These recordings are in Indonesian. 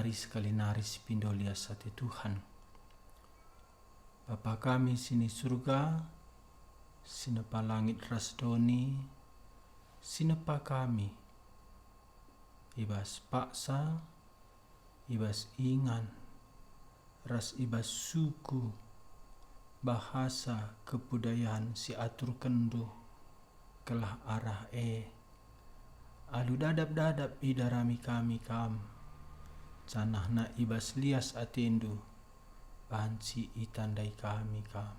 nari sekali nari spindolia sate Tuhan. Bapa kami sini surga, sinepa langit rasdoni, sinepa kami, ibas paksa, ibas ingan, ras ibas suku, bahasa kebudayaan si atur kendo, kelah arah alu dadap idarami kami kam, canah na ibas lias atendu, banci itandai kami kam.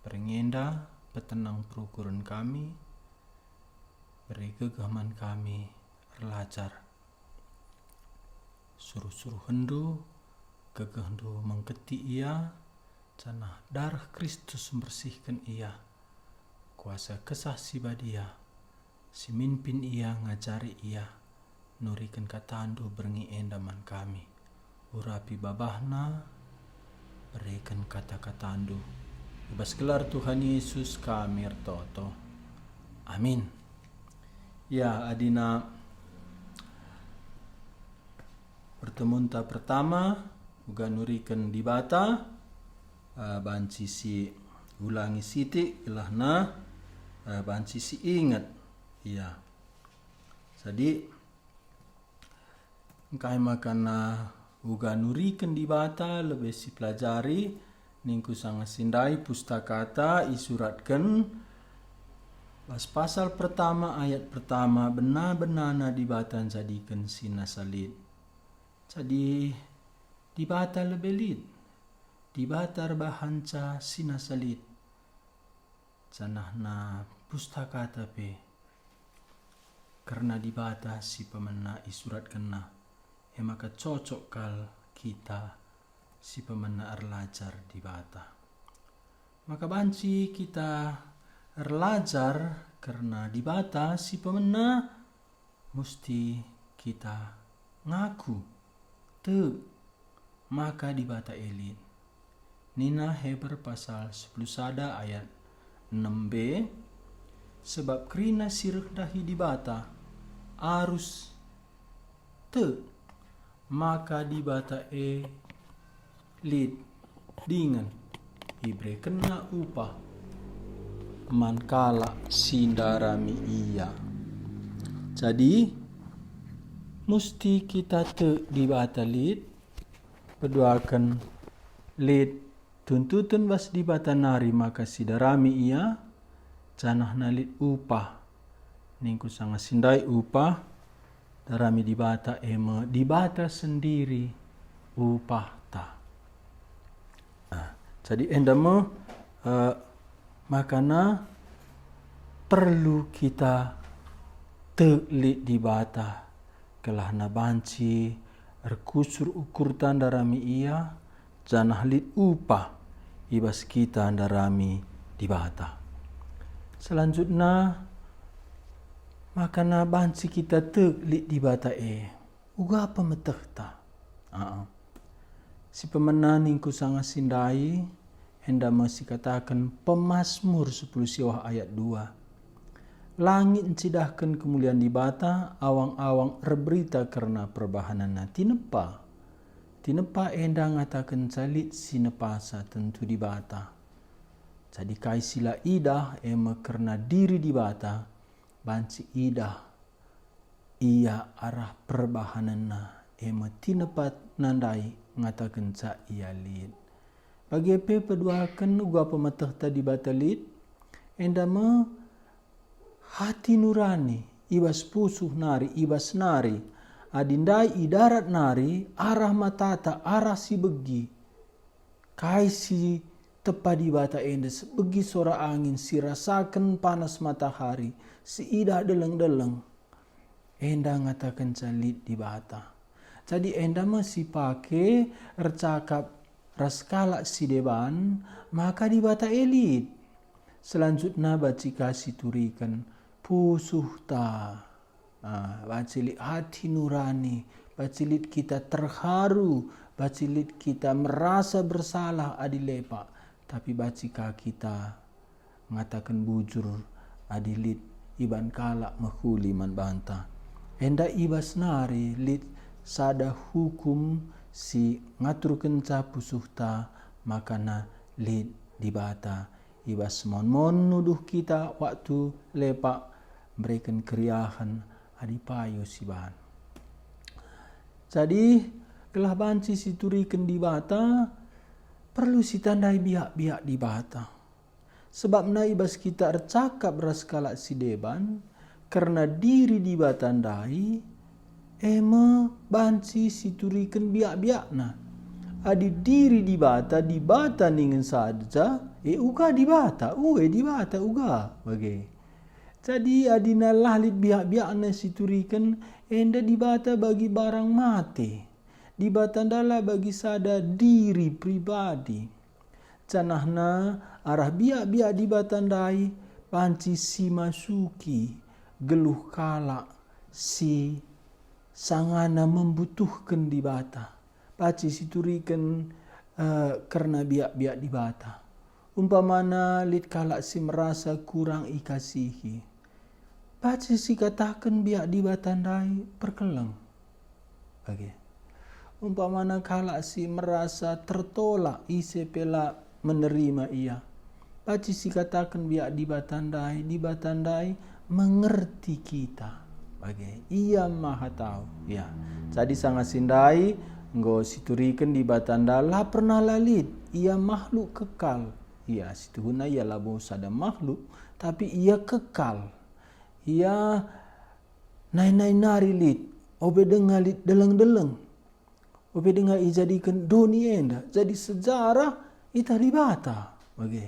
Perengenda petenang perukuran kami, beri gegaman kami erlajar. Suruh-suruh hendu, gegahendu mengketi ia, canah darah Kristus membersihkan ia. Kuasa kesah si badia, si mimpin ia ngajari ia, nurikan katandu berengi endaman kami. Urapi babahna, berikan kata-katandu. Ibas gelar Tuhan Yesus kami ertoto. Amin. Ya adina pertemuan pertama uga nurikan di bata banci si ulangi siti ilahna banci si ingat. Ya. Jadi engkai makana uga nurikan di bata lebih si pelajari ningku sangat sindai pustakata isuratkan pas pasal pertama ayat pertama benar-benar dibatan jadikan sinasalit. Jadi dibata lebih lid, dibata bahanca sinasalit. Canah na pustakata pe karena dibata si pemena isurat kena maka cocok kal kita si pemena erlajar dibata. Maka banci kita erlajar karena dibata si pemena mesti kita ngaku te maka dibata elit. Nina Heber pasal 10 sada ayat 6b sebab kerina sirek dahi dibata arus te maka dibata lid dengan ibre kena upah mankala sindarami ia. Jadi mesti kita dibata lid berdoakan lid tuntutan was dibata nari maka sindarami ia canah nalit upah ningku sangat sindai upah darami dibata dibata sendiri upah ta. Jadi endama makana perlu kita telit dibata kelah na banci erkusur ukur tandarami ia janah lit upah ibas kita darami dibata. Selanjutnya makana banci kita telit dibata uga apa meteh ta. Si pemenang ningku sangat sindai hendak masih katakan Pemazmur 10 siwah ayat 2. Langit encidahkan kemuliaan dibata, awang-awang berberita karena perbahanan tinepa. Tinepa endang ngatakan calit sinepasa tentu dibata. Jadi kai sila idah karena diri dibata, banci idah ia arah perbahanan tinepat nandai ngatakan ca ia lid. Bagi peduakan uga pemetah tadi batalit endama hati nurani ibas pusuh nari ibas nari adindai idarat nari arah matata arah si begi kai si tepa di bata endes begi sora angin si rasakan panas matahari si idah deleng-deleng endang ngatakan calit di bata. Jadi endama si pake ercakap raskala si deban maka dibata elit. Selanjutnya baci kasih turikan pusuh ta. Bacilit hati nurani, bacilit kita terharu, bacilit kita merasa bersalah adilepa. Tapi bacika kita mengatakan bujur adilit iban kalak mahuli man banta. Enda ibas nari lit sada hukum si ngatur kenca pusuhta makana lid di bata ibas mon nuduh kita waktu lepak berikan keriahan adipayo siban. Jadi kelah banci siturikan di bata perlu sitandai biak-biak di bata. Sebab na ibas kita ercakap ras kalak si deban karena diri di batandai ema banci siturikan biak-biak na. Adi diri di bata ningen saja uga di bata uga bagi. Jadi adina lahlit biak-biak na siturikan enda di bata bagi barang mati. Di batandala bagi sada diri pribadi. Canahna arah biak-biak di batandai panci si masuki geluh kalak si sangana membutuhkan di bata. Paci siturikan karena biak-biak di bata. Umpamana lit kalak si merasa kurang ikasihi. Paci si katakan biak di batandai perkeleng. Bagi. Umpamana kalak si merasa tertolak ise pela menerima ia. Paci si katakan biak di batandai mengerti kita. Bagi. Ia maha tahu. Ya. Jadi sangat sindai nggo siturikan di batanda lah pernah lalit. Ia makhluk kekal. Ya situhuna ia labu sada makhluk tapi ia kekal. Ia nai nari lit. Obe dengar lit deleng-deleng. Obe dengar ijadikan dunia enda. Jadi sejarah ita ribata. Bagi.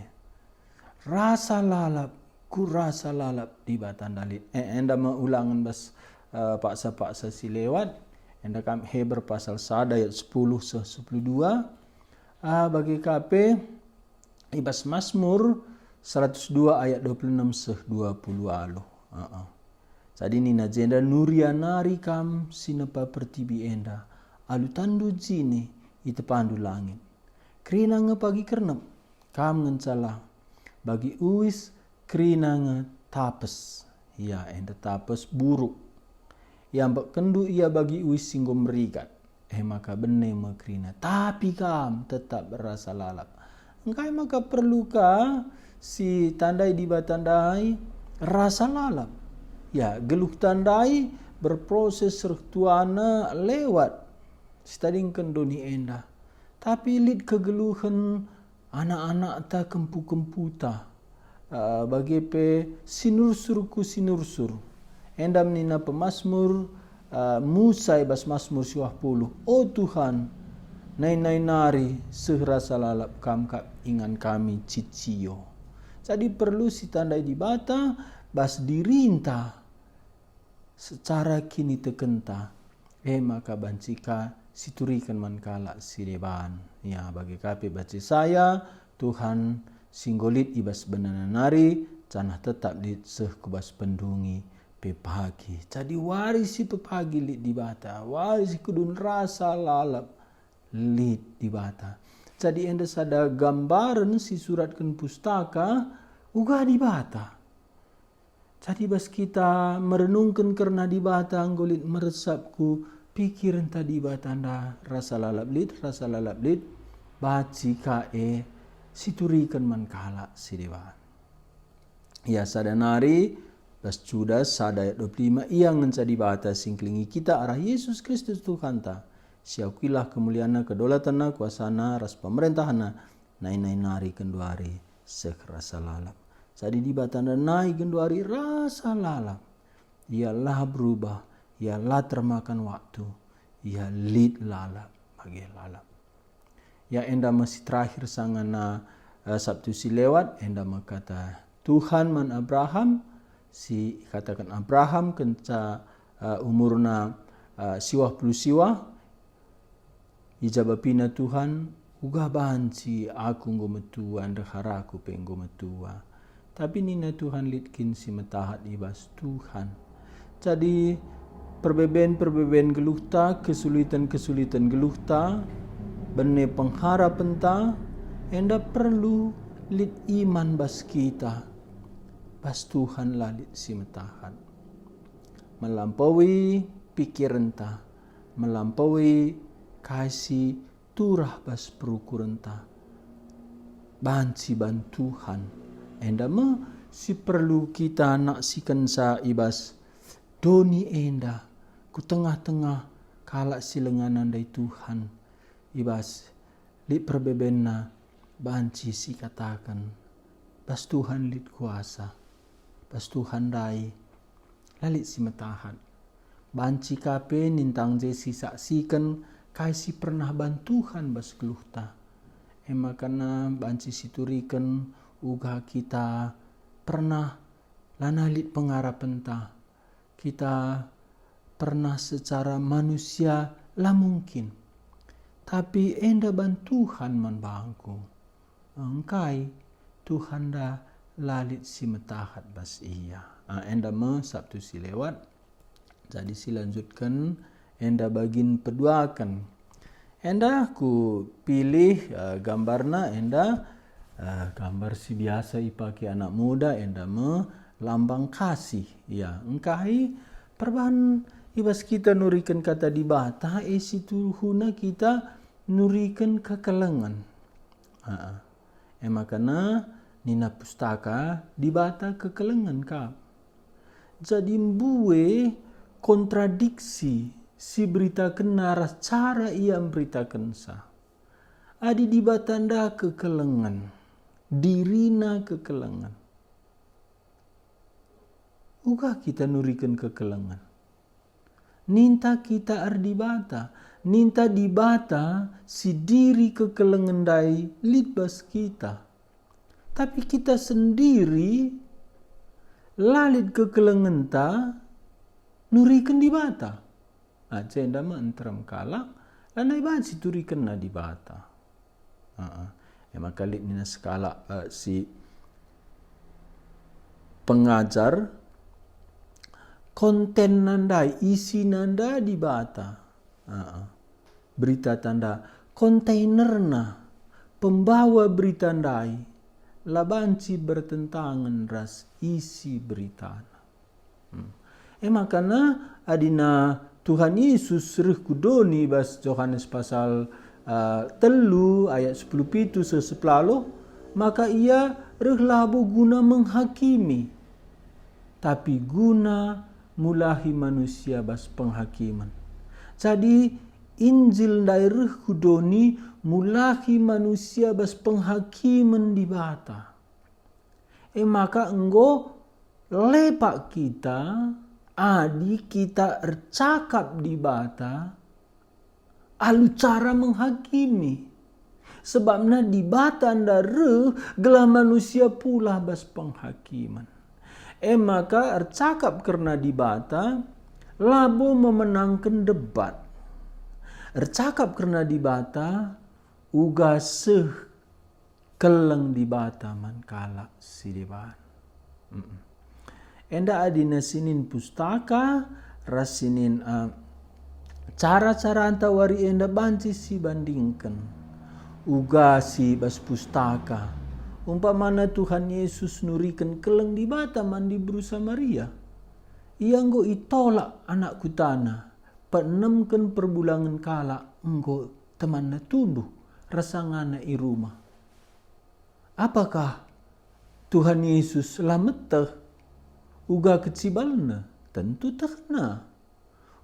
Rasa lalap. Ku rasa lalap di batanda lit. Enda mengulangan bas paksa-paksa si lewat. Enda kami Heber pasal 1 ayat 10-12. Bagi KP ibas Mazmur 102 ayat 26-20 alo. Jadi ni najenda nuria nari kam sinepa pertibi enda. Alu tandu jini ite pandu langit. Krina nge pagi kernep kam ngencala. Bagi uis krina nge tapes. Ya enda tapes buruk. Yang kendu ia bagi uis singgo merigat. Maka bene mekrina. Tapi kam tetap berasa lalap. Engkai maka perlukah si tandai di batandai rasa lalap. Ya geluh tandai berproses sertuana lewat. Stading kendoni enda. Tapi lid kegeluhan anak-anak ta kempu-kemputa. Bagi pe sinursurku sinursur. Endam nina pemazmur Musa ibas Mazmur 20. Oh Tuhan, nai nari sehrasa lalap kam ingan kami cicio. Jadi perlu si tandai di bata bas dirinta secara kini tekenta. Maka bancika siturikan mankala si deban. Ya bagi kapi baci saya Tuhan singgolit ibas benananari canah tetap di seh kubas pendungi pepagi. Jadi warisi pepagi lit di bata. Warisi kudun rasa lalap lit di bata. Jadi enda sada gambaran si suratkan pustaka uga di bata. Jadi bas kita merenungkan karena di bata anggolit meresapku pikiran tadi bata anda rasa lalap lit baci kae siturikan mankala si dewan. Ya sadanari Bas Judas 1 ayat 25 ia ngenca di bata singklingi kita arah Yesus Kristus Tuhan ta. Siaukilah kemuliaana kedaulatanna kuasana ras pemerintahana nai nari kenduari sekerasa lalap. Jadi di batanda nai kenduari rasa lalap. Ialah berubah, ialah termakan waktu, ia lid lalap bagi lalap. Ya enda masih terakhir sangana Sabtu si lewat enda makata Tuhan man Abraham si katakan Abraham kenca umurna siwah puluh siwah ijabapina Tuhan uga banci aku ngometua ndaharaku penggometua tapi nina Tuhan litkin si metahat ibas Tuhan. Jadi perbeben geluhta kesulitan geluhta bene pengharapan ta enda perlu lit iman bas kita. Bas Tuhan lalit si metahan. Melampaui pikiran ta. melampaui kasih turah bas perukurenta. Banci bantuhan. Enda si perlu kita naksikan sa ibas doni enda ku tengah-tengah kalak silenganan dari Tuhan. Ibas li perbebenna banci si katakan bas Tuhan lit kuasa. Bas Tuhan dai lalit si metahan. Banci kape nintang jesi saksikan kasi pernah bantuhan bas keluhta. Makana banci siturikan uga kita pernah lanalit pengarapan ta. Kita pernah secara manusia lah mungkin. Tapi enda bantuhan man bangku. Engkai Tuhan dah lalit si metahat bas iya. Enda Sabtu si lewat. Jadi si lanjutkan enda bagin peduakan. Enda ku pilih gambarna enda gambar si biasa ipaki anak muda enda lambang kasih. Ya, engkai perbahan ibas kita nurikan kata di bata situ huna kita nurikan kekelengan. Makana nina pustaka di bata kekelengan kap. Jadi mbue kontradiksi si beritakan naras cara ia memberitakan sa. Adi di batanda kekelengan, dirina kekelengan. Uga kita nurikan kekelengan. Ninta kita ardibata, ninta dibata si diri kekelengan dai litbas kita. Tapi kita sendiri lalit kekelengan ta nurikan dibata. Cenda ma entram kalak lanai banci turikan na dibata. Maka lit nina skala si pengajar konten nanda, isi nanda di bata. Berita tanda kontainerna, pembawa berita ndai, labanci bertentangan ras isi berita. Makana adina Tuhan Yesus rih kudoni bas Yohanes pasal 3 ayat 10 sesepuluh, maka ia rih labu guna menghakimi. Tapi guna mulahi manusia bas penghakiman. Jadi Injil daerah kudoni mulahi manusia bas penghakiman di bata. Maka enggo lepak kita adi kita ercakap di bata alu cara menghakimi. Sebabnya di bata ndare gelah manusia pula bas penghakiman. Maka ercakap karena di bata labo memenangkan debat. Ercakap karena di bata uga seh keleng di bata man kalak si deban. Enda adina sinin pustaka rasinin cara-cara antawari enda banci si bandingkan uga si bas pustaka. Umpamana Tuhan Yesus nurikan keleng di bata mandi berusa Maria. Ia enggo itolak anak kutana. Penemkan perbulangan kala enggo temanna tumbuh rasangana i rumah. Apakah Tuhan Yesus lameteh uga kecibalna? Tentu takna.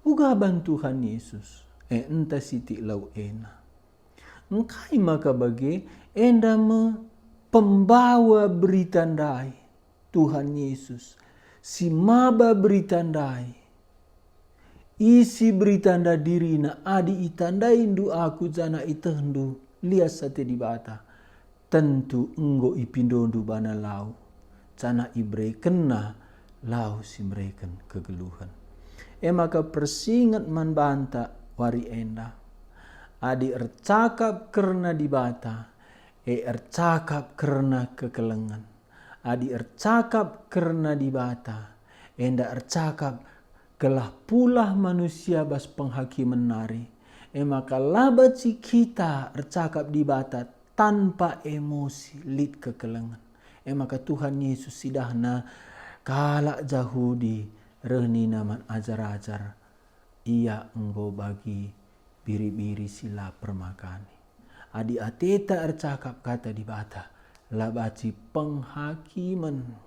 Uga bantuhan Yesus. Entah siti lau ena. Engkai maka bagi enda pembawa berita ndai Tuhan Yesus. Si maba berita ndai. Isi berita nda dirina adi itandai ndu aku jana itendu lias sate di bata. Tentu enggo ipindondu bana lau. Jana ibreken na lau si mereken kegeluhan. Maka persingat man banta wari enda. Adi ercakap karena di bata. Ercakap karena kekelengan. Adi ercakap karena di bata. Enda ercakap gelah pula manusia bas penghakiman nari. Maka labaci kita ercakap di bata tanpa emosi lit kekelengan. Maka Tuhan Yesus sidahna kalak Yahudi reni naman ajar-ajar ia enggo bagi biri-biri sila permakani. Adi ateta ercakap kata di bata, labaci penghakiman.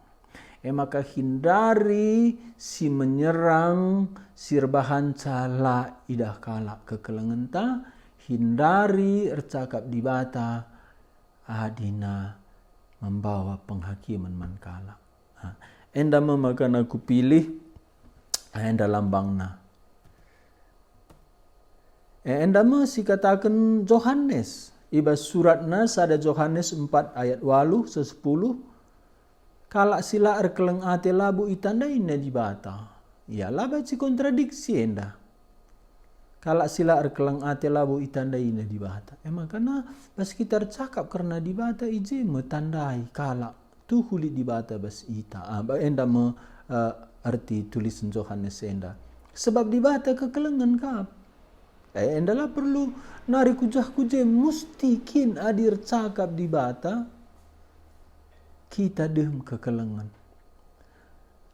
Maka hindari si menyerang sirbahan cala idah kalak kekelengenta, hindari ercakap di bata adina membawa penghakiman mankala. Enda memakan aku pilih enda lambangna. Enda si katakan Yohanes. Iba suratna sada Yohanes 4 ayat 8 10. Kalak sila erkeleng ate labu itandai na di bata. Ya laba ci kontradiksi enda. Kalak sila erkeleng ate labu itandai na di bata. Makana pas kita cakap karena di bata ije metandai kalak tu huli di bata bas ita. Enda arti tulisan Yohanes enda. Sebab di bata kekelengan kap. Enda lah perlu nari kujah-kujah musti kin adir cakap di bata. Kita dem kekelengan.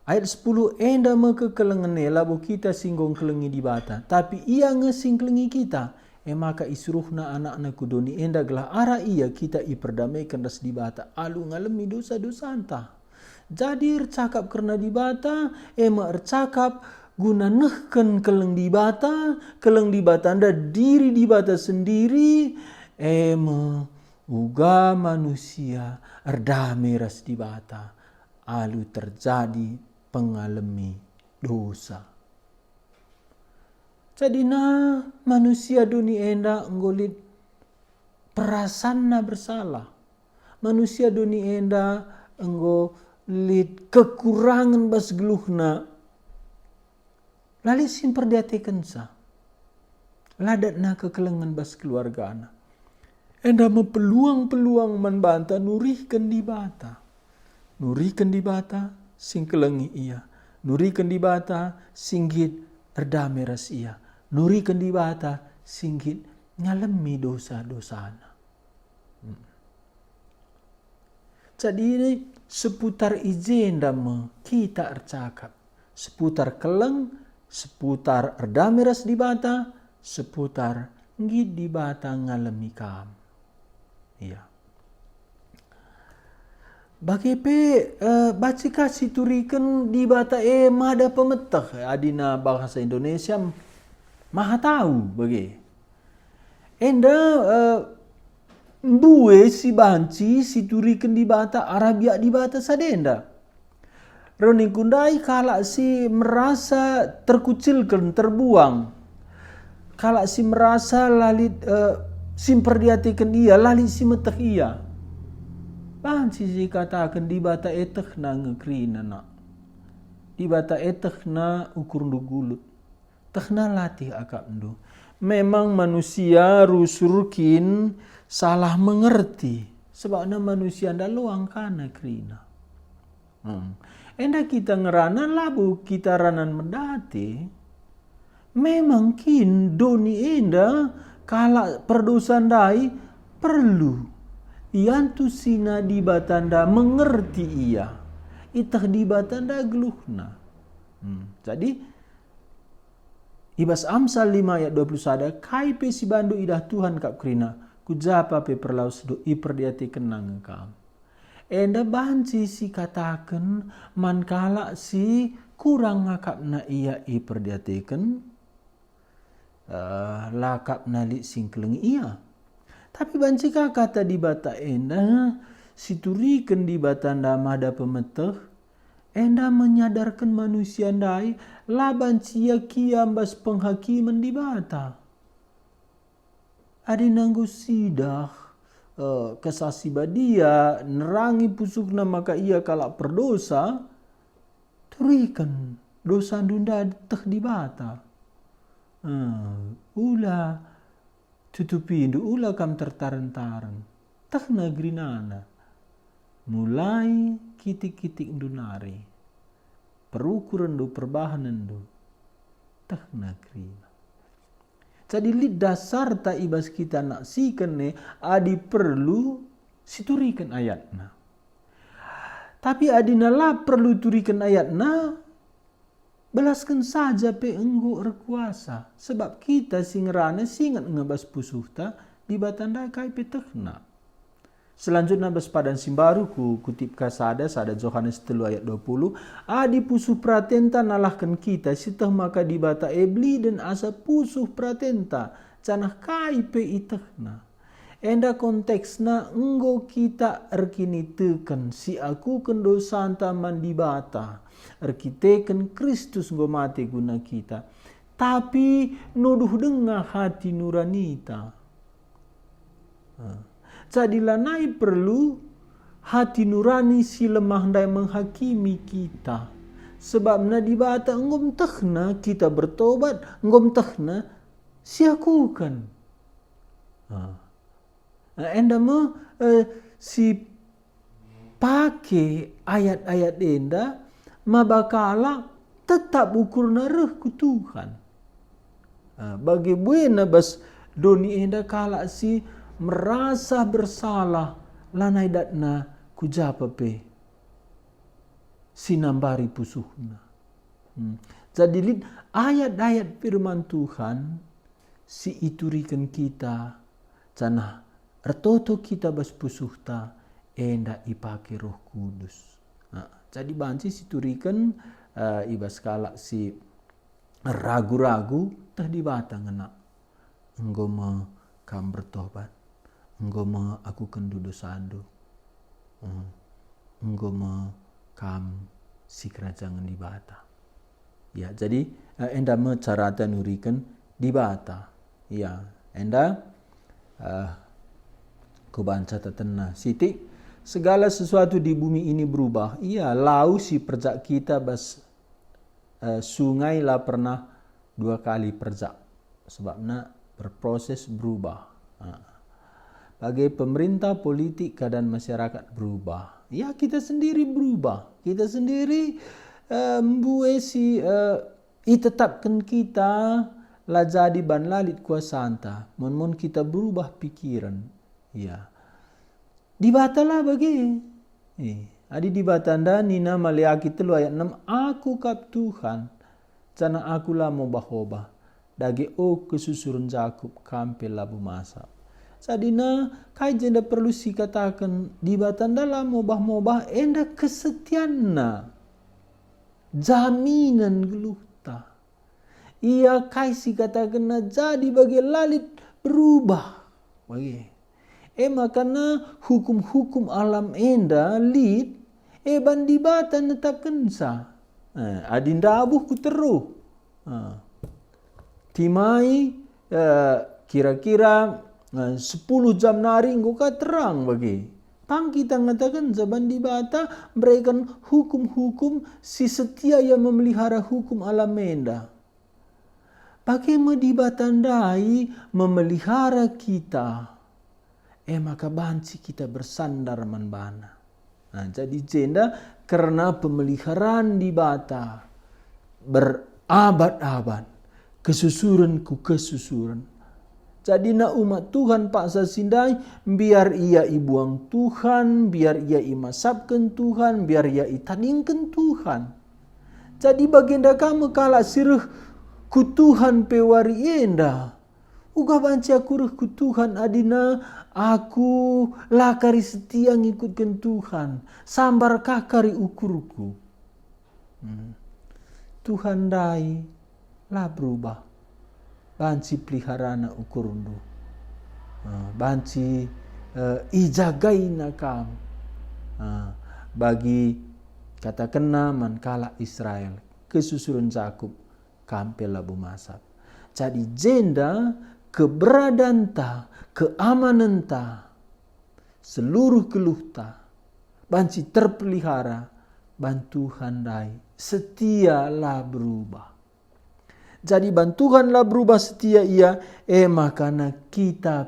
Ayat 10, enda kekelengan labu kita singgung kelengi di bata. Tapi ia ngesing kelengi kita. Maka isruhna anak-anak kudoni enda gelah arah ia kita iperdamaikan das di bata. Alu ngalemi dosa-dosa anta. Jadi ercakap karena di bata. Ercakap guna nehken keleng di bata. Keleng di bata anda diri di bata sendiri. Uga manusia erdamai ras di bata alu terjadi pengalami dosa. Jadi manusia dunia enda nggolit perasanna bersalah. Manusia dunia enda nggolit kekurangan bas geluhna. Lali simper diatekan sa. Ladatna kekelengan bas keluarga anak. Enda peluang-peluang membanta nurihkan di bata. Nurihkan di bata sing kelengi ia. Nurihkan di bata singgit erdamai ras ia. Nurihkan di bata singgit ngalemi dosa-dosana. Jadi ini seputar ijenda kita ercakap. Seputar keleng, seputar erdamai ras di bata, seputar ngid di bata ngalemi kam. Iya. Bagi baci kasih turikan di bata mada pemetah adina bahasa Indonesia maha tahu bagi. Enda mbue si banci si turikan di bata Arabia di bata sadenda. Roni kundai kalak si merasa terkucilkan, terbuang. Kalak si merasa lalit simper diatikan ia, lali si metah ia. Banci si katakan di bata eteh na ngekrina nak. Di bata eteh na ukur gulut. Teh na latih akak ndu. Memang manusia rusurkin salah mengerti. Sebab na manusia nda luang kana krina. Enda kita ngeranan labu kita ranan mendati. Memang kin doni enda kala perdosan dai perlu iantu sina di batanda mengerti ia itah di batanda geluhna. Jadi Ibas Amsal 5 ayat 21 kai pe si bandu idah Tuhan kap krina kujapa pe perlau sedu iperdiati kenang kam. Enda banci si katakan man kala si kurang ngakap na ia iperdiatikan lakap nalik singkeleng ia. Tapi bancika kata di bata enda siturikan di bata anda mada pemeteh enda menyadarkan manusia ndai laban cia kiambas penghakiman di bata. Adi nanggu sidah kesasi badia nerangi pusukna maka ia kalak perdosa turikan dosa dunda teh di bata. Ula tutupi indu ula kam tertaran-taran tak negeri nana mulai kitik-kitik indu nari perukuran du perbahanan du tak negeri. Jadi li dasar ta ibas kita nak sikan ne adi perlu siturikan ayatna. Tapi adina lah perlu turikan ayatna belaskan saja pe enggo erkuasa. Sebab kita singrana singat ngebas pusuhta di batanda kai pe tekna. Selanjutnya bas padan simbaru ku kutip kasada Johannes 3 ayat 20. Adi pusuh pratenta nalahkan kita sitah maka di bata ebli dan asa pusuh pratenta canah kai pe itekna. Enda konteksna enggo kita erkini teken si aku kendo santa mandibata. Erkiteken Kristus nggo mati guna kita. Tapi nuduh dengah hati nuranita. Jadi lanai perlu hati nurani si lemah ndai menghakimi kita. Sebab na dibata ngom tehna kita bertobat, ngom tehna siakukan. Enda me si pake ayat-ayat enda mabakala tetap ukur nareh ku Tuhan. Bagi buena bas doni enda kala si merasa bersalah lanai datna kujapa pe sinambari pusuhna. Jadi ayat-ayat firman Tuhan si iturikan kita canah ertoto kita bas pusuhta enda ipake Roh Kudus. Jadi banci siturikan ibas kala si ragu-ragu tah dibata ngena enggo me kam bertobat, enggo me aku kendu dosandu, enggo me kam si kerajaan dibata. Ya, jadi enda me carata nurikan dibata. Ya, enda kubanca tatena siti segala sesuatu di bumi ini berubah. Iya, lau si perjak kita bas sungai lah pernah 2 kali perjak. Sebabnya berproses berubah. Bagi pemerintah, politik, keadaan masyarakat berubah. Ya, kita sendiri berubah. Kita sendiri itetapkan kita lah jadi ban lalit kuasa anta. Mon kita berubah pikiran. Ya. Dibatalah bagi. Adi dibatanda nina Maleakhi 3 ayat 6. Aku kap Tuhan. Cana akulah mau bahobah. Dagi kesusuran Jakub kampe labu masa. Sadina kai jenda perlu si katakan dibatanda lah mobah-mobah enda kesetianna. Jaminan geluhta. Ia kai si katakan jadi bagi lalit berubah. Bagi. Makana hukum-hukum alam enda lid bandibata netapkan sa. Adinda abuh ku teruh. Timai kira-kira 10 jam nari engkau terang bagi. Pang kita ngatakan zaman dibata berikan hukum-hukum si setia yang memelihara hukum alam enda. Bagaimana dibatandai memelihara kita. Maka banci kita bersandar manbana. Jadi jenda karena pemeliharaan dibata berabad-abad. Kesusuran ku kesusuran. Jadi na umat Tuhan paksa sindai biar ia ibuang Tuhan, biar ia imasapkan Tuhan, biar ia itadingkan Tuhan. Jadi baginda kamu kala sirih ku Tuhan pewari enda. Uga banci aku rih ku Tuhan adina aku lakari setia ngikutkan Tuhan. Sambar kakari ukurku. Tuhan dai lah berubah. Banci peliharana ukurundu. Banci ijagaina kam. Bagi katakanna mankala Israel. Kesusuran Jakub kampe labu masap. Jadi jenda keberadaan ta, keamanan ta, seluruh geluhta, banci terpelihara, bantuhan dai, setialah berubah. Jadi bantuhanlah berubah setia ia, makana kita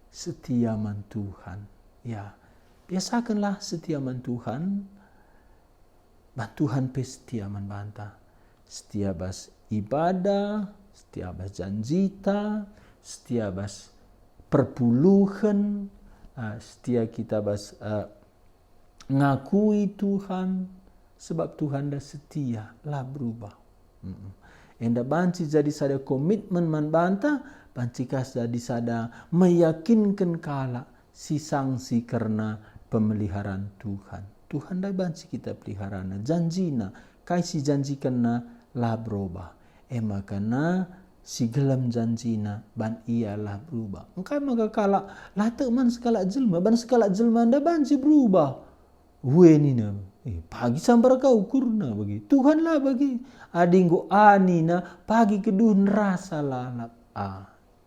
setia man Tuhan. Ya, biasakanlah setia man Tuhan, bantuhan setia man banta. Setia bas ibadah, setia bas janjita, setia bas perpuluhan, setia kita bas ngakui Tuhan, sebab Tuhan dah setia lah berubah. Enda banci jadi sada komitmen man banta, banci kas jadi sada meyakinkan kala si sanksi karena pemeliharaan Tuhan. Tuhan dah banci kita peliharana, janjina, kai si janjikan na lah berubah. Makana si gelam janjina ban ia lah berubah. Engkai maka kala lah man sekala jelma, ban sekala jelma anda banci berubah. Wenina, pagi sambar kau ukurna bagi Tuhan lah bagi adinggo anina pagi kedun rasa lalap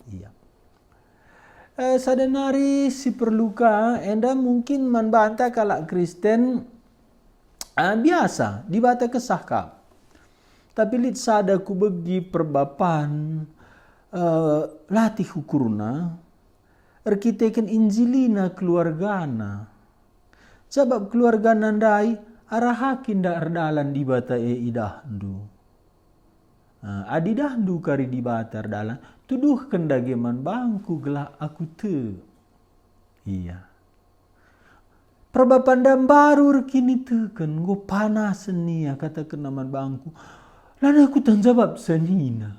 iya. Sadanari si perluka enda mungkin man banta kalak Kristen biasa dibata kesahkap. Tapi lit sada ku bagi perbapan latih ukurna erkiteken injilina keluargana. Sebab keluarga nandai arahakin da ardalan di bata idahdu. Adi dahdu kari di bata ardalan tuduh kendageman bangku gelak aku te. Iya. Perbapanda baru rekini teken go panas senia kata kenaman bangku. Lana aku tanjawab senina.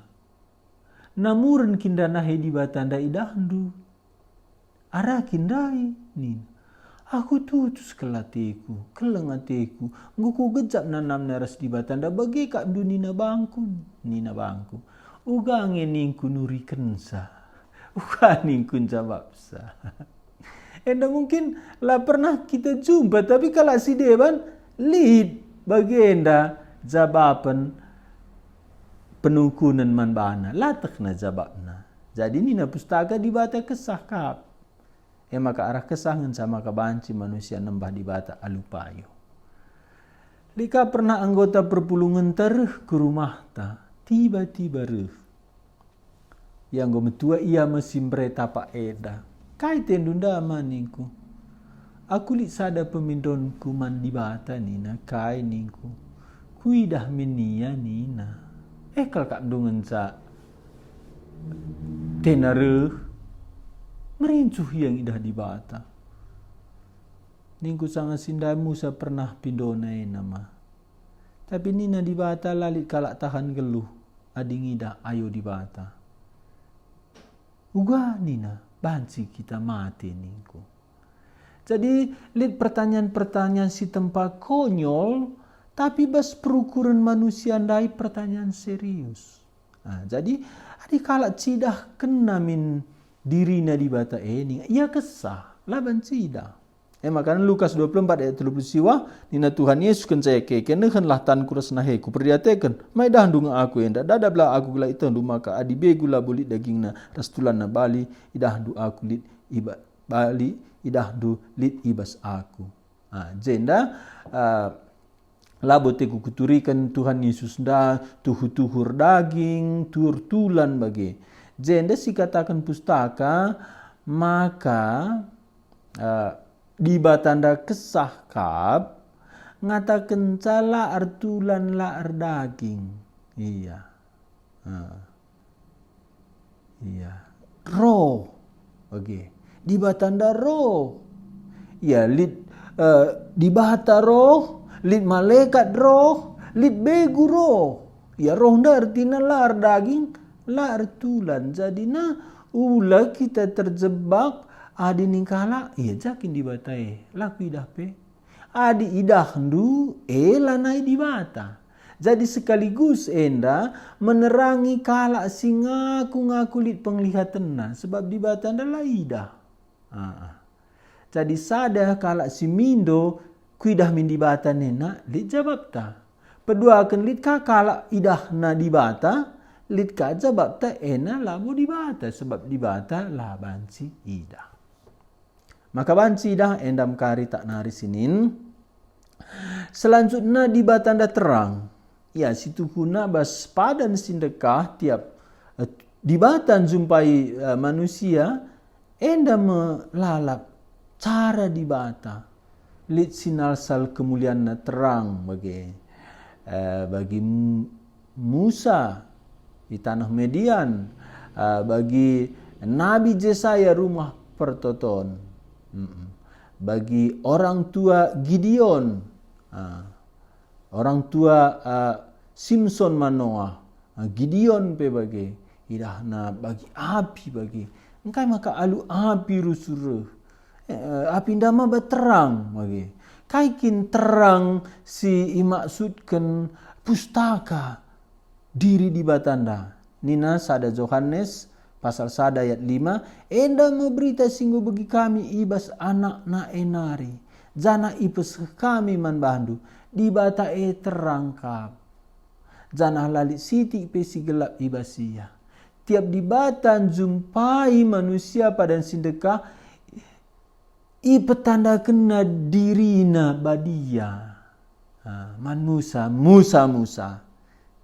Namuren kindana di bata anda idahdu. Arakin dai nina. Aku tutus kelatiku, kelengatiku, nguku gejap nanam naras di batanda bagi kak du nina bangku. Ugange ningku nuri kensa, uga ningku jawab sa. Enda mungkin lah pernah kita jumpa, tapi kalau si dewan lead bagi enda jawaban penukunan manbana, latak na jawabna. Jadi nina pustaka di bata kesahkap. Maka arah kesangan sama kebanci manusia nembah di bata alupayo. Lika pernah anggota perpulungan tereh ke rumah ta, tiba-tiba reh. Yang go metua ia mesin bereta eda. Kai tendunda maningku. Aku li sada pemindon kuman di bata nina, kai ningku. Kuidah menia nina. Kal kak dungan sa tenareh. Merincuh yang idah di bata. Ningku sangat sindamu sa pernah pindonai nama. Tapi nina di bata lalit kalak tahan geluh. Ading idah ayo di bata. Uga nina banci kita mati ningku. Jadi lit pertanyaan-pertanyaan si tempat konyol. Tapi bas perukuran manusia ndai pertanyaan serius. Jadi adik kalak cidah kena min dirina di bata ini, ia kesah, lah bancida. Makanya Lukas 24 ayat 30 siwa, nina Tuhan Yesus kan saya keken, lah tan kuras naheku, perdiateken, mai dah dunga aku enda, dada belah aku gula itu, maka adi begula bulit dagingna, rastulan na bali, idah du aku lit iba bali, idah du lit ibas aku. Jenda, laboteku kuturikan Tuhan Yesus dah, tuhur daging, tulan bagi. Jenda si katakan pustaka, maka di batanda kesahkap ngatakan cala artulan la ardaging. Iya. Iya. Roh. Oke. Di batanda roh. Ya, di bata roh, lid malaikat roh, lid begu roh. Ya roh nda artina la ardaging. La artulan jadi ula kita terjebak adi ningkala jakin di batai laku idah pe adi idah ndu lanai di bata. Jadi sekaligus enda menerangi kala ngaku lit penglihatan sebab di bata anda lah idah. Jadi sada kala si mindo kuidah min di bata nena lit jawab ta. Pedua akan lit kala idah na di bata lit kaja bapta ena lamu di bata sebab di bata lah banci ida. Maka banci ida endam kari tak nari sinin. Selanjutnya di bata anda terang. Ya situ kuna bas padan sindekah tiap di bata jumpai manusia enda melalap cara di bata. Lit sinalsal kemuliaan terang bagi Musa di tanah Median, bagi Nabi Yesaya rumah pertoton, bagi orang tua Gideon, orang tua Simpson Manoah, Gideon pe bagi, idahna bagi api bagi. Engkai maka alu api rusur, api ndama baterang bagi. Kaikin terang si imaksudkan pustaka diri di batanda. Nina sada Yohanes pasal sada ayat 5, enda memberita singgo bagi kami ibas anak na enari. Jana ipes kami man bandu di bata terangkap. Jana lali siti pesi gelap ibasia. Tiap di bata jumpai manusia pada sindeka petanda kena dirina badia. Man Musa.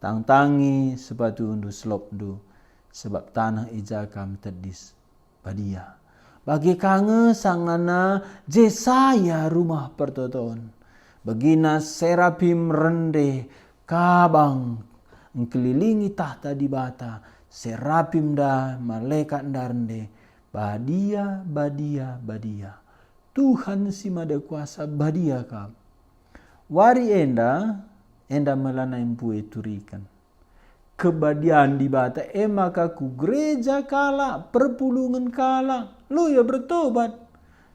Tang-tangi sepatu undu selop du. Sebab tanah ijakam tedis badia. Bagi kange sangana Jesaya rumah pertoton. Begina serapim rende kabang ngkelilingi tahta di bata. Serapim da malaikat ndarende. Badia. Tuhan si mada kuasa badia kam. Wari enda melana impue turikan. Kebadian di bata maka ku gereja kala perpulungan kala lu ya bertobat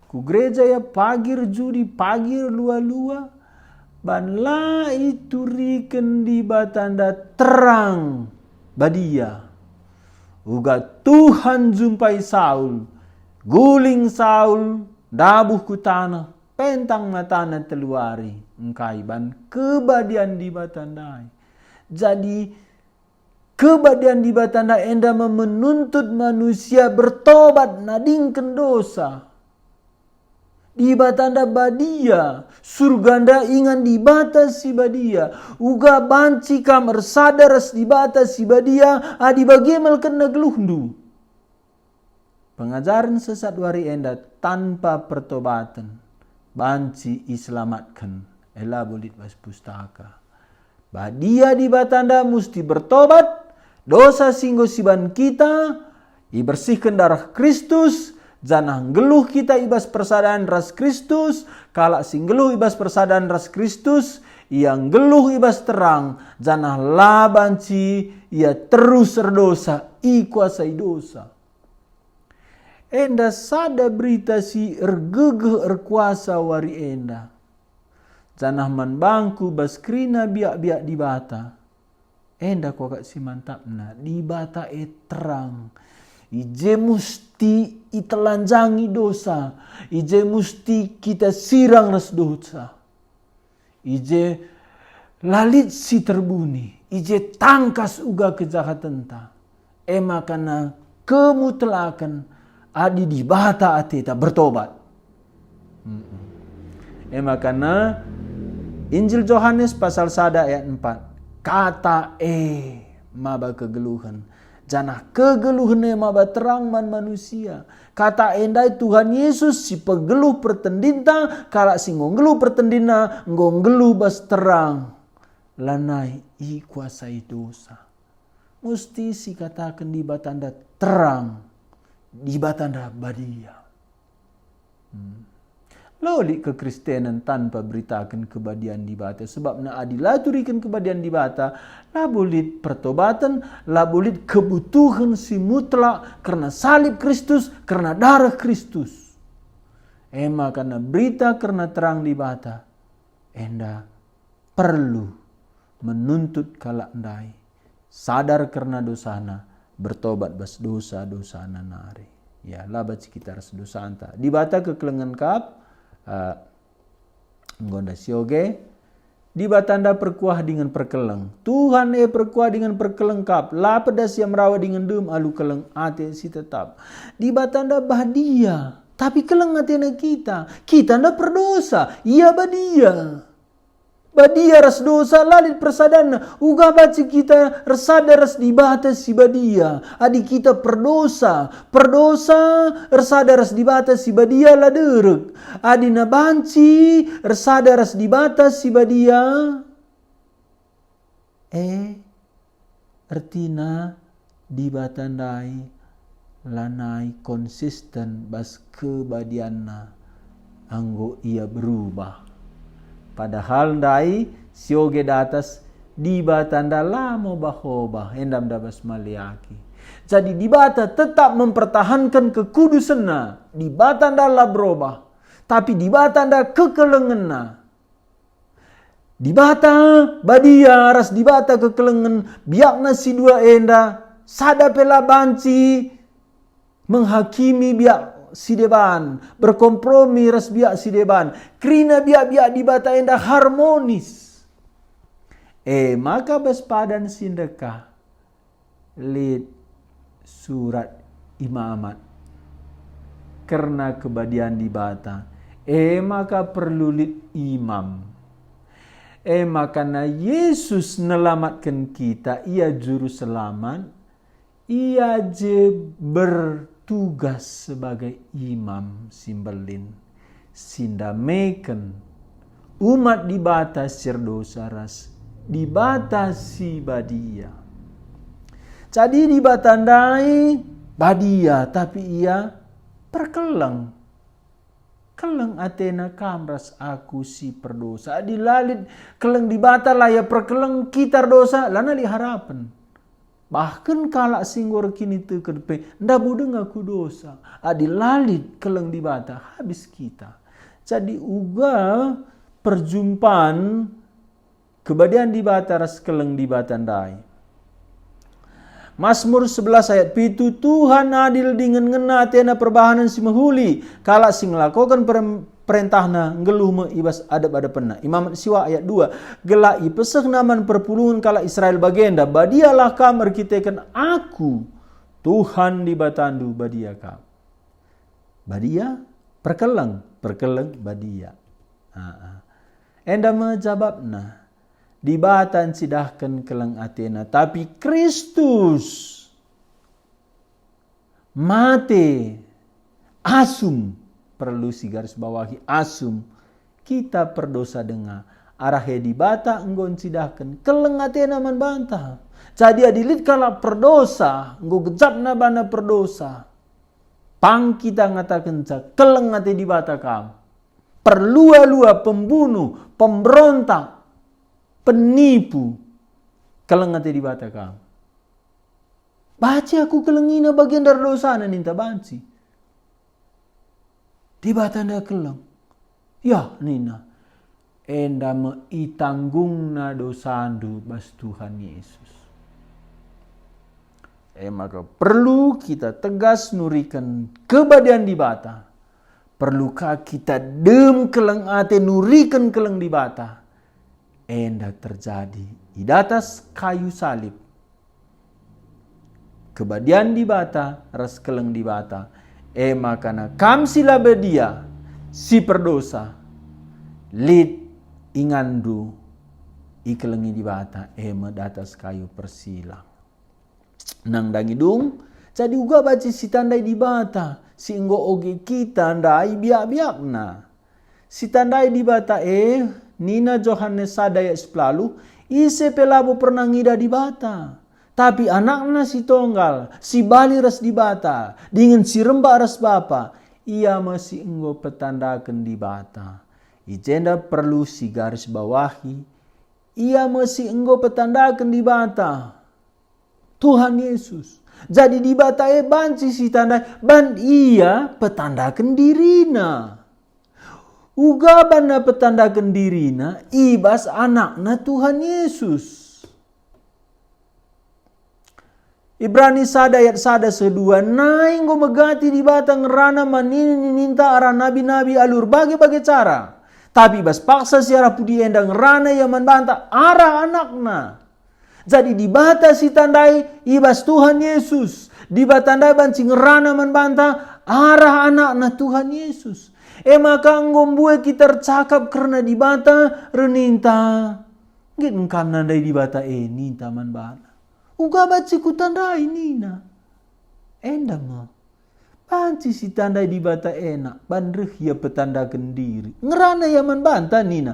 ku gereja ya pagir judi pagir lua-lua banla itu riken di batanda terang badia uga Tuhan jumpai Saul guling Saul dabuh ku tanah pentang matana teluari engkai ban kebadian di batandai. Jadi kebadian di batanda enda menuntut manusia bertobat nadingken dosa. Di batanda badia, surganda ingan di batas si badia. Uga banci kamar sadaras di batas si badia, adi bagemel kena geluhndu. Pengajaran sesat wari enda tanpa pertobatan. Banci islamatkan, ela bolit bas pustaka. Badia di batanda musti bertobat. Dosa singgo siban kita, ibersihkan darah Kristus, janah geluh kita ibas persadaan ras Kristus, kalak sing geluh ibas persadaan ras Kristus, yang geluh ibas terang, janah labanci, ia terus berdosa, kuasai dosa. Enda sada berita si ergegeh erkuasa wari enda. Janah man bangku baskrina biak-biak di bata. Enda kok si mantapna di bata terang. Ije musti itelanjangi dosa. Ije musti kita sirang ras dosa. Ije lalit si terbuni. Ije tangkas uga kejahatan ta. Makana kemutlakan adi di bata ateta bertobat. Makana Injil Yohanes pasal 1 ayat 4. Kata maba kegeluhan. Janah kegeluhan maba terang man manusia. Kata endai Tuhan Yesus si pegeluh pertendinta. Kala si ngeluh pertendina. Ngeluh bas terang. Lanai kuasai dosa. Musti si katakan di batanda terang. Di batanda badia. Loli kekristenan tanpa beritakan kebadian di bata. Sebab na adilaturikan kebadian di bata. Labulit pertobatan. Labulit kebutuhan si mutlak. Karena salib Kristus. Karena darah Kristus. Karena berita karena terang di bata. Enda perlu menuntut kalak ndai. Sadar karena dosana. Bertobat bas dosa-dosana nari. Ya labat sekitar sedosa anta. Di bata kekelengan kap. Nggonda sioge di batanda perkuah dengan perkeleng. Tuhan perkuah dengan perkeleng kap. La pedas yang merawat dengan dem alu keleng ate si tetap. Di batanda badia. Tapi keleng atena kita. Kita ndak berdosa. Iya badia. Badia ras dosa lalit persadana. Uga baca kita resada ras di batas si badia. Adi kita perdosa. Perdosa resada ras di batas si badia la derek. Adi na banci resada ras di batas si badia. Artina di batandai lanai konsisten bas kebadianna. Anggo ia berubah. Padahal ndai sioge datas di bata anda lamo bahoba endam dabas maliaki. Jadi di bata tetap mempertahankan kekudusanna, di bata anda lah berubah, tapi di bata anda kekelengenna. Di bata badia ras di bata kekelengen biakna si dua enda sada pela banci menghakimi biak si deban, berkompromi ras biak si deban, krina biak-biak di bata enda harmonis. Maka bespadan sindeka lid surat imamat karena kebadian di bata. Maka perlu lid imam. Makana Yesus nelamatkan kita, ia juru selamat, ia je bertugas sebagai imam simbelin, sindameken umat di batas dosa ras, di batas si badia. Jadi di batandai badia, tapi ia perkeleng. Keleng Athena kamras aku si perdosa. Dilalit keleng di bata lah ya perkeleng kita dosa. Lana li harapan. Bahkan kalak singgor kini tu kedepe. Nda budeng aku dosa. Dilalit keleng di bata. Habis kita. Jadi uga perjumpaan kebadian di bata ras keleng di bata ndai. Mazmur 11 ayat 7, Tuhan adil dengan ngena tena perbahanan si mahuli. Kala sing lakokan perintahna ngeluh me ibas adab-adapna. Imamat siwa ayat 2, gelai pesek naman perpuluhan kala Israel bagenda. Badialah kam erkitekan aku, Tuhan di batandu badia kam. Badia, perkeleng badia. Enda menjawabna. Di batan sidahkan keleng Athena, tapi Kristus mate asum, perlu si garis bawahi asum, kita perdosa dengar arahe di bata enggon sidahkan keleng Athena man bantah. Jadi adilit kala perdosa enggo gejapna bana perdosa pang kita ngatakan keleng ate di bata kam, perlua-lua pembunuh, pemberontak, penipu, keleng ate di bata kam. Baca aku kelengina bagian dari dosa na ninta banci. Di bata nda keleng. Ya nina. Enda me itanggung na dosandu bas Tuhan Yesus. Maka perlu kita tegas nurikan kebadian di bata. Perlukah kita dem keleng ate nurikan keleng di bata. Enda terjadi di atas kayu salib. Kebadian di bata, ras keleng di bata. Makana kam sila bedia, si perdosa, lid ingandu, ikelengi di bata, di atas kayu persilang. Nang dangidung, jadi uga baca si tandai di bata, si enggo oge kita ndai biak-biakna. Si tandai di bata Nina Johannes sadaya splalu, ise pelabo pernah ngida di bata. Tapi anaknya si tonggal, si bali ras di bata, dengan si rembak ras bapa, ia masih enggo petandakan di bata. Ijenda perlu si garis bawahi, ia masih enggo petandakan di bata. Tuhan Yesus. Jadi di bata banci si tanda, ban ia petandakan dirina. Uga bana petandakan dirina, ibas anakna Tuhan Yesus. Ibrani sada ayat sada sedua, naing go megati di batang rana manini ninta arah nabi-nabi alur bagai-bagai cara. Tapi bas paksa siara pudi endang rana yang membantah arah anakna. Jadi di bata si tandai ibas Tuhan Yesus. Di batandai bancing rana membantah arah anakna Tuhan Yesus. Maka ngombue kita tercakap karena di bata reninta. Ngin kam nandai di bata ninta man bana. Uga baci ku tandai nina. Enda mo. Panci si tandai di bata enak. Bandreh ya petandakan diri. Ngerana ya man banta nina.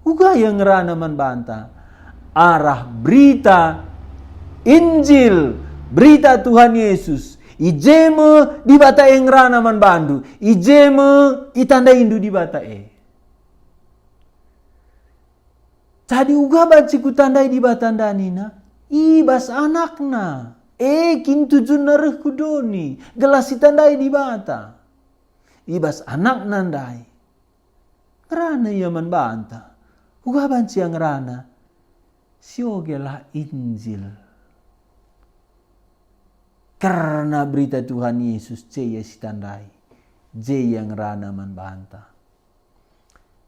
Uga ya ngerana man banta. Arah berita Injil. Berita Tuhan Yesus. Ijeme di bata ngerana man bandu. Ijeme itanda indu di bata Jadi uga baci ku tandai di batanda nina. Ibas anakna. Kintu junareh kudoni. Gelas tandai di bata. Ibas anak nandai. Ngerana ia banta. Uga banci yang ngerana. Siogelah Injil. Karena berita Tuhan Yesus jaya si tandai. Jaya yang ngerana banta.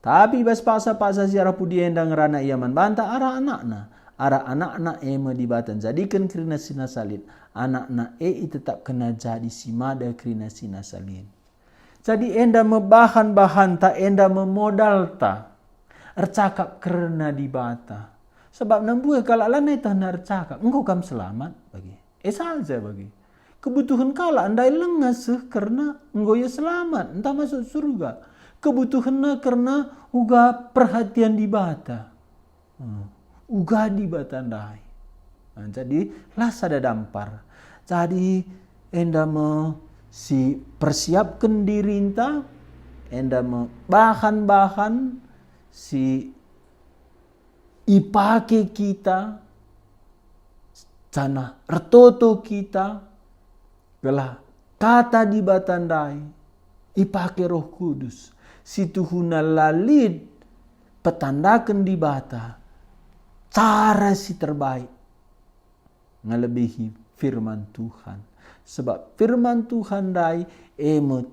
Tapi bas paksa siara pudi endang rana ia banta arah anakna. Arah anak-anak ema dibatan jadikan kerina sina salin. Anak-anak tetap kena jadi simada kerina sina salin. Jadi enda mebahan-bahan ta enda memodal ta. Ercakap kerana dibata. Sebab nambuhe kalau lanai tanah ercakap. Engkau kam selamat bagi. Saja bagi. Kebutuhan kala andai lengas karena engkau ya selamat. Entah masuk surga. Kebutuhannya karena uga perhatian di bata. Uga di batandai. Jadi lah sada dampar. Jadi enda si persiapkan diri enta. Enda bahan-bahan si ipake kita. Cana ertoto kita. Gelah kata di batandai. Ipake Roh Kudus. Situhuna lalit petandakan di bata cara si terbaik ngelebihi firman Tuhan. Sebab firman Tuhan dai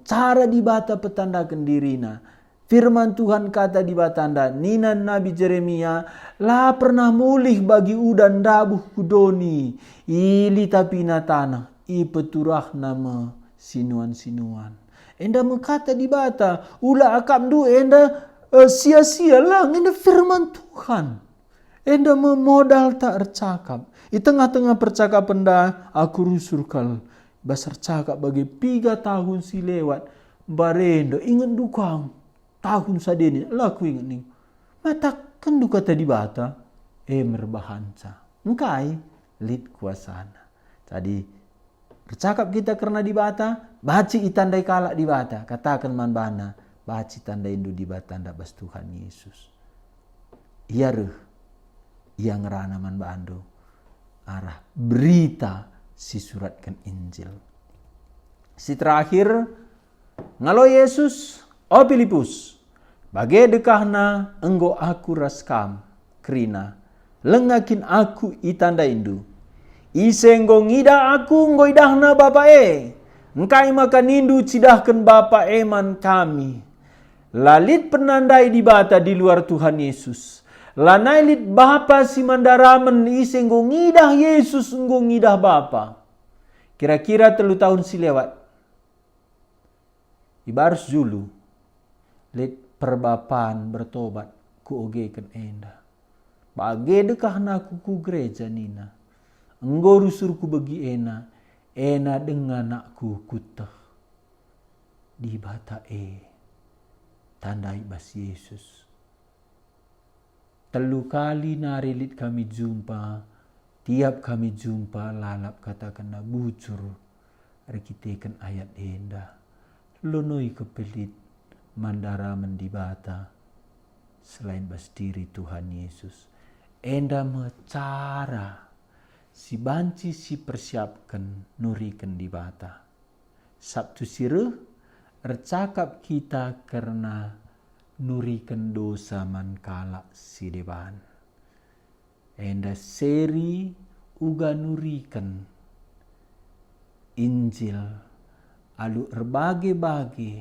cara di bata petandakan dirina. Firman Tuhan kata di batanda nina Nabi Jeremia lah pernah mulih bagi udan dabuh kudoni ili tapina tanah ipeturah nama sinuan-sinuan. Enda mengkata di bata, ula akam du enda sia-sia lah, enda firman Tuhan. Enda memodal tak ercakap. Di tengah-tengah percakapan dah, aku rusurkal. Basar cakap bagi 3 tahun si lewat. Barendo, ingat dukang. Tahun sadini, lah aku ingat ni. Mata kan duka tadi bata. Merbahanca. Engkai, lid kuasana. Jadi, bercakap kita karena di bata, baci itandai kalak di bata. Katakan manbana, baci tandai indu di bata ndak bas Tuhan Yesus. Iya reh, ia ngerana manbando. Arah berita si suratkan Injil. Si terakhir, ngalo Yesus, o Filipus, bagai dekahna enggo aku raskam, kerina, lengakin aku itandai indu. Isenggo ngida aku ngoidahna bapa engkai makan nindu cidahkan bapa man kami. Lalit penandai di bata di luar Tuhan Yesus. Lanai lit bapa si mandaramen isenggo ngidah Yesus enggo ngidah bapa. Kira-kira 3 tahun si lewat. Ibarat Zulu. Lit perbapaan bertobat ku ogekan enda. Bagi dekahna ku gereja nina. Enggo rusurku bagi ena dengan nakku kutah di bata tandai bas Yesus. 3 kali narilit kami jumpa, tiap kami jumpa lalap katakan na bujur, rekitekan ayat enda, lonoi kepelit mandara mendibata, selain bas diri Tuhan Yesus, enda mecara. Si banci si persiapkan nurikan di bata. Sabtu sireh ercakap kita karena nurikan dosa mankala si deban. Enda seri uga nurikan Injil alu erbage-bage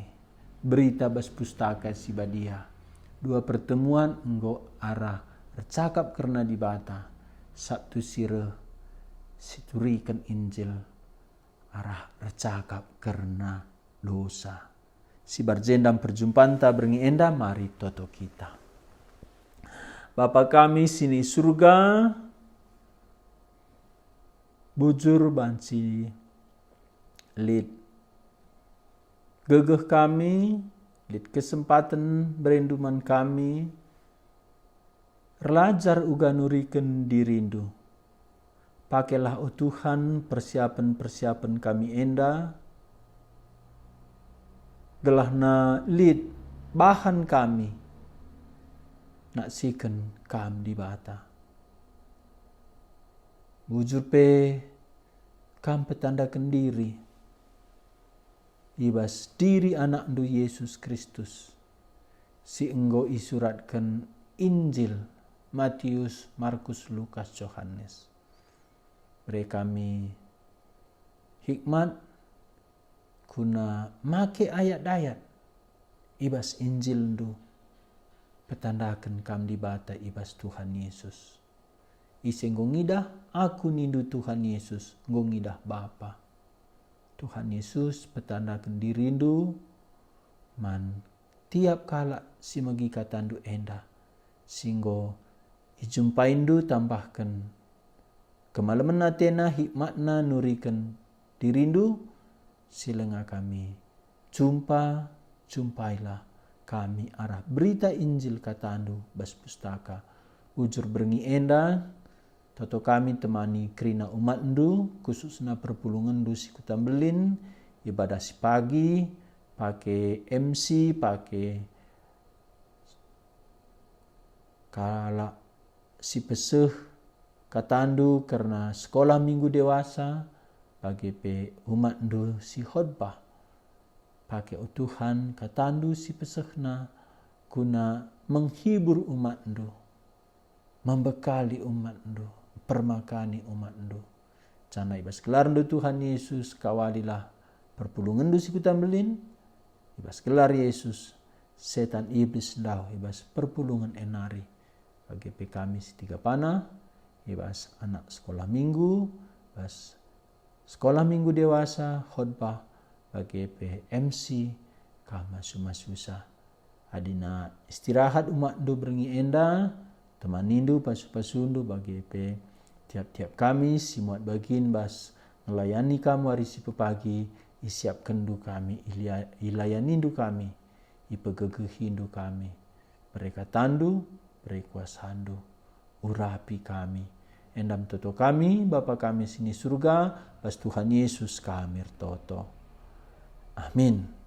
berita bas pustaka si badia. 2 pertemuan enggo arah ercakap karena di bata. Sabtu sireh siturikan Injil arah recakap karena dosa. Si barjendam perjumpaan ta beringi enda mari toto kita. Bapa kami sini surga, bujur banci lid gegeh kami, lid kesempatan berinduman kami, relajar uga nurikan dirindu. Pakailah Tuhan persiapan-persiapan kami enda. Gelahna lid bahan kami. nak siken kam di bata. Bujur pe kam petandakan diri ibas diri anak ndu Yesus Kristus si enggo isuratkan Injil Matius, Markus, Lukas, Yohanes. Beri kami hikmat guna make ayat-ayat ibas Injil ndu petandakan kam di bata ibas Tuhan Yesus. Ise ngongidah aku nindu Tuhan Yesus, ngongidah Bapa. Tuhan Yesus petandakan dirindu man tiap kala si magi katandu enda singgo ijumpaindu tambahkan kemalaman natena hikmatna nurikan dirindu silenga kami jumpailah kami arah berita Injil katandu bas pustaka ujur berengi enda toto kami temani krina umat ndu khususna perpulungan ndu si Kutambelin ibadah si pagi pakai MC pakai kala si peseh katandu karena sekolah minggu dewasa bagi pe umat ndu si khotbah pakai utuhan katandu si pesehna guna menghibur umat ndu membekali umat ndu permakani umat ndu. Cana ibas gelar ndu Tuhan Yesus kawalilah perpulungan ndu si Kutambelin. Ibas gelar Yesus setan iblis ndau ibas perpulungan enari. Bagi pe kami si tiga pana ibas anak sekolah minggu, ibas sekolah minggu dewasa, khotbah bagi pe MC kama suma-susa. Adina istirahat umat ndu berengi enda temanindu pasu-pasundu bagi pe tiap-tiap kami si muat bagin bas melayani kamu hari si pepagi isiapkan du kami ilayanindu kami ipegegehindu kami mereka tandu berekuasandu urapi kami endam toto kami Bapa kami sini surga bas Tuhan Yesus kami toto amin.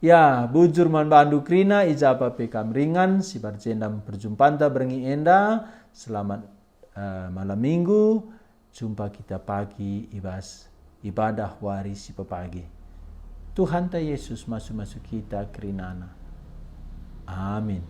Ya, bujur man bandu krina ijaba pe kam ringan si barjendam perjumpanta berengi enda selamat malam minggu jumpa kita pagi ibas ibadah wari si pepagi. Tuhan ta Yesus masuk kita kerinana. Amin.